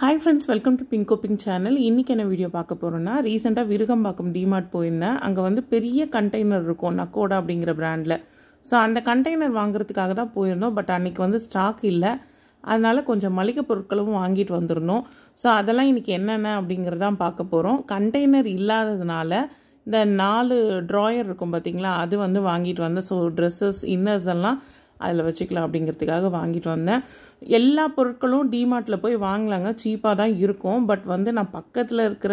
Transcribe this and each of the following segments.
Hi friends, welcome to Pinko Pink channel. இன்னைக்கு என்ன video பார்க்க போறோம்னா ரீசன்ட்டா விருகம்பாக்கம் டிமார்ட் போயிருந்தேன். அங்க வந்து பெரிய கண்டெய்னர் இருக்கும் நக்கோடா அப்படிங்கற பிராண்ட்ல. சோ அந்த கண்டெய்னர் வாங்குறதுக்காக தான் போயிருந்தோம். பட் அன்னைக்கு வந்து ஸ்டாக் இல்ல. அதனால கொஞ்சம் மளிகை பொருட்களும் வாங்கிட்டு வந்திருந்தோம். சோ அதெல்லாம் இன்னைக்கு என்னென்ன அப்படிங்கறத தான் பார்க்க போறோம். கண்டெய்னர் இல்லாததனால இந்த 4 டிராயர் இருக்கும் பாத்தீங்களா, அது வந்து வாங்கிட்டு வந்தேன். சோ Dresses, இன்னர்ஸ் எல்லாம் அதில் வச்சுக்கலாம் அப்படிங்கிறதுக்காக வாங்கிட்டு வந்தேன். எல்லா பொருட்களும் டிமார்ட்டில் போய் வாங்கலாங்க, சீப்பாக தான் இருக்கும். பட் வந்து நான் பக்கத்தில் இருக்கிற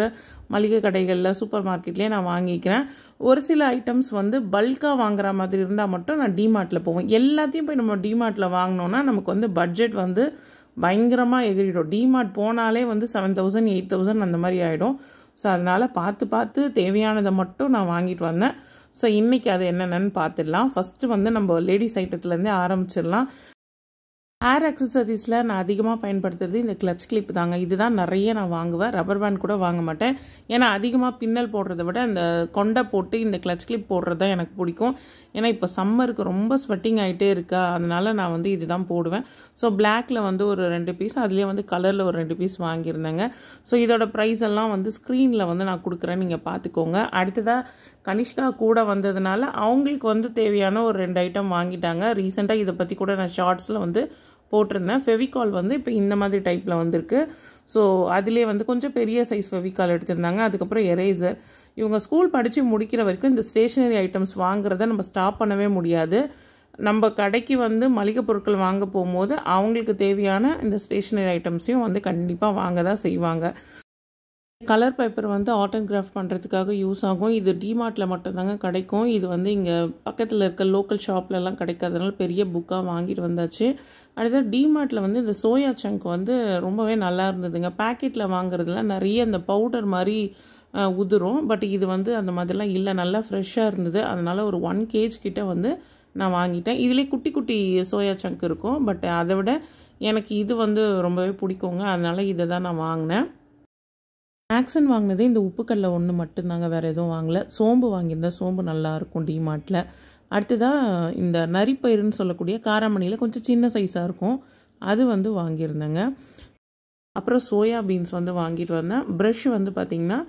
மளிகை கடைகளில் சூப்பர் மார்க்கெட்லேயே நான் வாங்கிக்கிறேன். ஒரு சில ஐட்டம்ஸ் வந்து பல்காக வாங்குற மாதிரி இருந்தால் மட்டும் நான் டிமார்ட்டில் போவேன். எல்லாத்தையும் போய் நம்ம டிமார்ட்டில் வாங்கினோன்னா நமக்கு வந்து பட்ஜெட் வந்து பயங்கரமாக எகிரிடும். டிமார்ட் போனாலே வந்து 7,000 8,000 அந்த மாதிரி ஆகிடும். ஸோ அதனால் பார்த்து தேவையானதை மட்டும் நான் வாங்கிட்டு வந்தேன். ஸோ இன்றைக்கி அது என்னென்னு பார்த்துடலாம். ஃபஸ்ட்டு வந்து நம்ம லேடிஸ் ஐட்டத்துலேருந்தே ஆரம்பிச்சிடலாம். ஹேர் அக்சசரிஸில் நான் அதிகமாக பயன்படுத்துறது இந்த கிளச் கிளிப் தாங்க. இதுதான் நிறைய நான் வாங்குவேன். ரப்பர் பேண்ட் கூட வாங்க மாட்டேன். ஏன்னா அதிகமாக பின்னல் போடுறத விட அந்த கொண்டை போட்டு இந்த கிளச் கிளிப் போடுறது தான் எனக்கு பிடிக்கும். ஏன்னா இப்போ சம்மருக்கு ரொம்ப ஸ்வெட்டிங் ஆகிட்டே இருக்கா, அதனால நான் வந்து இதுதான் போடுவேன். ஸோ பிளாக்ல வந்து ஒரு 2 பீஸ், அதுலேயே வந்து கலரில் ஒரு 2 பீஸ் வாங்கியிருந்தேங்க. ஸோ இதோட ப்ரைஸ் எல்லாம் வந்து ஸ்க்ரீனில் வந்து நான் கொடுக்குறேன், நீங்கள் பார்த்துக்கோங்க. அடுத்ததாக கனிஷ்கா கூட வந்ததுனால அவங்களுக்கு வந்து தேவையான ஒரு 2 ஐட்டம் வாங்கிட்டாங்க. ரீசெண்டாக இதை பற்றி கூட நான் ஷார்ட்ஸில் வந்து போட்டிருந்தேன். ஃபெவிகால் வந்து இப்போ இந்த மாதிரி டைப்பில் வந்திருக்கு. ஸோ அதிலே வந்து கொஞ்சம் பெரிய சைஸ் ஃபெவிகால் எடுத்திருந்தாங்க. அதுக்கப்புறம் எரேசர். இவங்க ஸ்கூல் படித்து முடிக்கிற வரைக்கும் இந்த ஸ்டேஷ்னரி ஐட்டம்ஸ் வாங்குறத நம்ம ஸ்டாப் பண்ணவே முடியாது. நம்ம கடைக்கு வந்து மளிகை பொருட்கள் வாங்க போகும்போது அவங்களுக்கு தேவையான இந்த ஸ்டேஷ்னரி ஐட்டம்ஸையும் வந்து கண்டிப்பாக வாங்க தான் செய்வாங்க. கலர் பேப்பர் வந்து ஆர்ட் அண்ட் கிராஃப்ட் பண்ணுறதுக்காக யூஸ் ஆகும். இது டிமார்ட்டில் மட்டும்தாங்க கிடைக்கும். இது வந்து இங்கே பக்கத்தில் இருக்க லோக்கல் ஷாப்லலாம் கிடைக்காதனால பெரிய புக்காக வாங்கிட்டு வந்தாச்சு. அடுத்தது டிமார்ட்டில் வந்து இந்த சோயா சங்க் வந்து ரொம்பவே நல்லா இருந்ததுங்க. பேக்கெட்டில் வாங்குறதுல நிறைய இந்த பவுடர் மாதிரி உதிரும். பட் இது வந்து அந்த மாதிரிலாம் இல்லை, நல்லா ஃப்ரெஷ்ஷாக இருந்தது. அதனால் ஒரு 1 kg கிட்ட வந்து நான் வாங்கிட்டேன். இதிலே குட்டி குட்டி சோயா சங்க் இருக்கும். பட் அதை விட எனக்கு இது வந்து ரொம்பவே பிடிக்குங்க. அதனால் இதை தான் நான் வாங்கினேன். மேக்ஸன் வாங்கினது இந்த உப்புக்கல்ல ஒன்று மட்டும்தாங்க, வேறு எதுவும் வாங்கலை. சோம்பு வாங்கியிருந்தேன். சோம்பு நல்லாயிருக்கும் டிமார்ட்டில். அடுத்ததாக இந்த நரிப்பயிறுன்னு சொல்லக்கூடிய காராமணியில் கொஞ்சம் சின்ன சைஸாக இருக்கும், அது வந்து வாங்கியிருந்தேங்க. அப்புறம் சோயா பீன்ஸ் வந்து வாங்கிட்டு வந்தேன். ப்ரஷ் வந்து பார்த்திங்கன்னா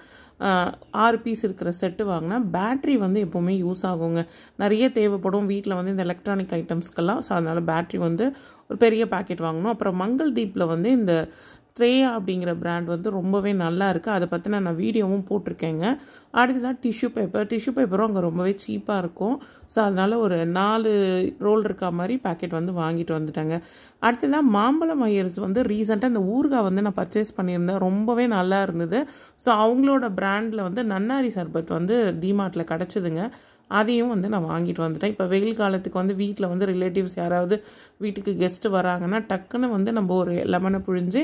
6 பீஸ் இருக்கிற செட்டு வாங்கினேன். பேட்ரி வந்து எப்போவுமே யூஸ் ஆகுங்க, நிறைய தேவைப்படும் வீட்டில் வந்து இந்த எலக்ட்ரானிக் ஐட்டம்ஸ்க்கெல்லாம். ஸோ அதனால் பேட்ரி வந்து ஒரு பெரிய பேக்கெட் வாங்கணும். அப்புறம் மங்கள் தீப்பில் வந்து இந்த த்ரேயா அப்படிங்கிற பிராண்ட் வந்து ரொம்பவே நல்லா இருக்குது. அதை பற்றின நான் வீடியோவும் போட்டிருக்கேங்க. அடுத்ததான் டிஷ்யூ பேப்பரும் அங்கே ரொம்பவே சீப்பாக இருக்கும். ஸோ அதனால் ஒரு 4 ரோல் இருக்க மாதிரி பேக்கெட் வந்து வாங்கிட்டு வந்துட்டாங்க. அடுத்ததான் மாம்பழம் ஐயர்ஸ் வந்து ரீசெண்டாக இந்த ஊறுகாய் வந்து நான் பர்ச்சேஸ் பண்ணியிருந்தேன். ரொம்பவே நல்லா இருந்தது. ஸோ அவங்களோட பிராண்டில் வந்து நன்னாரி சர்பத் வந்து டிமார்ட்டில் கிடச்சிதுங்க. அதையும் வந்து நான் வாங்கிட்டு வந்துட்டேன். இப்போ வெயில் காலத்துக்கு வந்து வீட்டில் வந்து ரிலேட்டிவ்ஸ் யாராவது வீட்டுக்கு கெஸ்ட்டு வராங்கன்னா டக்குன்னு வந்து நம்ம ஒரு லெமனை புழிஞ்சு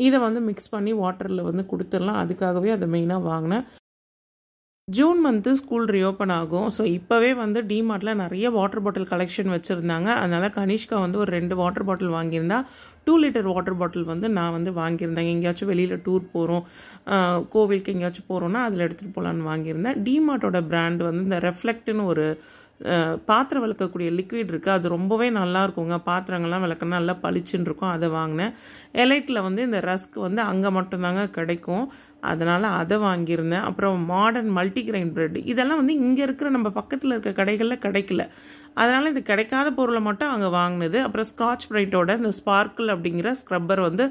இதை வந்து மிக்ஸ் பண்ணி வாட்டரில் வந்து கொடுத்துடலாம். அதுக்காகவே அதை மெயினாக வாங்கினேன். ஜூன் மந்த்து ஸ்கூல் ரீஓப்பன் ஆகும். ஸோ இப்போவே வந்து டிமார்ட்டில் நிறைய வாட்டர் பாட்டில் கலெக்ஷன் வச்சுருந்தாங்க. அதனால் கனிஷ்கா வந்து ஒரு 2 வாட்டர் பாட்டில் வாங்கியிருந்தா. 2 லிட்டர் வாட்டர் பாட்டில் வந்து நான் வந்து வாங்கியிருந்தேன். எங்கேயாச்சும் வெளியில் டூர் போகிறோம், கோவிலுக்கு எங்கேயாச்சும் போகிறோன்னா அதில் எடுத்துகிட்டு போகலான்னு வாங்கியிருந்தேன். டிமார்ட்டோட பிராண்ட் வந்து இந்த ரெஃப்ளெக்ட்னு ஒரு பாத்திரம் விளக்கக்கூடிய லிக்விட் இருக்குது. அது ரொம்பவே நல்லா இருக்குங்க. பாத்திரங்கள்லாம் விளக்கணும் நல்லா பளிச்சுன்னு இருக்கும். அதை வாங்கினேன். எலைட்டில் வந்து இந்த ரஸ்க் வந்து அங்கே மட்டும்தாங்க கிடைக்கும், அதனால் அதை வாங்கியிருந்தேன். அப்புறம் மாடர்ன் மல்டிகிரெயின் பிரெட், இதெல்லாம் வந்து இங்கே இருக்கிற நம்ம பக்கத்தில் இருக்க கடைகளில் கிடைக்கல. அதனால் இது கிடைக்காத பொருளை மட்டும் அங்கே வாங்கினது. அப்புறம் ஸ்காட்ச் பிரைட்டோட இந்த ஸ்பார்க்கிள் அப்படிங்கிற ஸ்க்ரப்பர் வந்து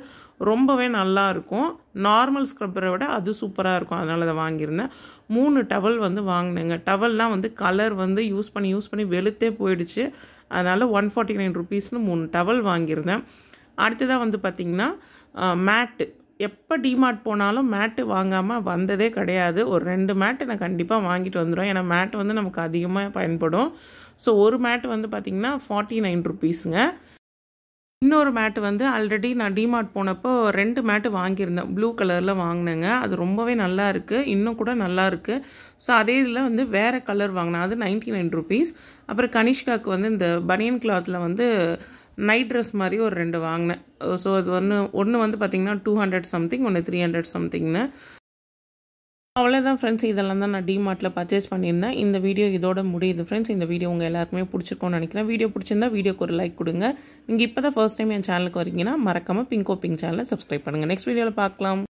ரொம்பவே நல்லா இருக்கும். நார்மல் ஸ்க்ரப்பரை விட அது சூப்பராக இருக்கும். அதனால் அதை வாங்கியிருந்தேன். 3 டவல் வந்து வாங்கினேங்க. டவல்லாம் வந்து கலர் வந்து யூஸ் பண்ணி வெளுத்தே போயிடுச்சு. அதனால் 149 ருபீஸ்னு 3 டவல் வாங்கியிருந்தேன். அடுத்ததாக வந்து பார்த்திங்கன்னா மேட்டு. எப்போ டிமார்ட் போனாலும் மேட்டு வாங்காமல் வந்ததே கிடையாது. ஒரு 2 மேட்டு நான் கண்டிப்பாக வாங்கிட்டு வந்துடுவேன். ஏன்னா மேட்டு வந்து நமக்கு அதிகமாக பயன்படும். ஸோ ஒரு மேட்டு வந்து பார்த்திங்கன்னா 49 ருபீஸுங்க. இன்னொரு மேட்டு வந்து ஆல்ரெடி நான் டிமார்ட் போனப்போ 2 மேட்டு வாங்கியிருந்தேன். ப்ளூ கலரில் வாங்கினேங்க. அது ரொம்பவே நல்லா இருக்குது, இன்னும் கூட நல்லா இருக்குது. ஸோ அதே இதில் வந்து வேறு கலர் வாங்கினேன், அது 99 ருபீஸ். அப்புறம் கனிஷ்காவுக்கு வந்து இந்த பனியன் கிளாத்தில் வந்து நைட் ட்ரெஸ் மாதிரி ஒரு 2 வாங்கினேன். ஸோ அது ஒன்று வந்து பார்த்திங்கன்னா 200 சம்திங், ஒன்று 300 சம்திங்னு. அவ்வளோதான் ஃப்ரெண்ட்ஸ், இதெல்லாம் தான் நான் டிமார்ட்டில் பர்ச்சேஸ் பண்ணியிருந்தேன். இந்த வீடியோ இதோட முடியுது ஃப்ரெண்ட்ஸ். இந்த வீடியோ உங்கள் எல்லாருக்குமே பிடிச்சிருக்கோன்னு நினைக்கிறேன். வீடியோ பிடிச்சிருந்தா வீடியோக்கு ஒரு லைக் கொடுங்க. நீங்கள் இப்போ தான் ஃபர்ஸ்ட் டைம் என் சேனலுக்கு வரீங்கன்னா மறக்காமல் பிங்கோ பிங்க் சேனலை சப்ஸ்கிரைப் பண்ணுங்கள். நெக்ஸ்ட் வீடியோவில் பார்க்கலாம்.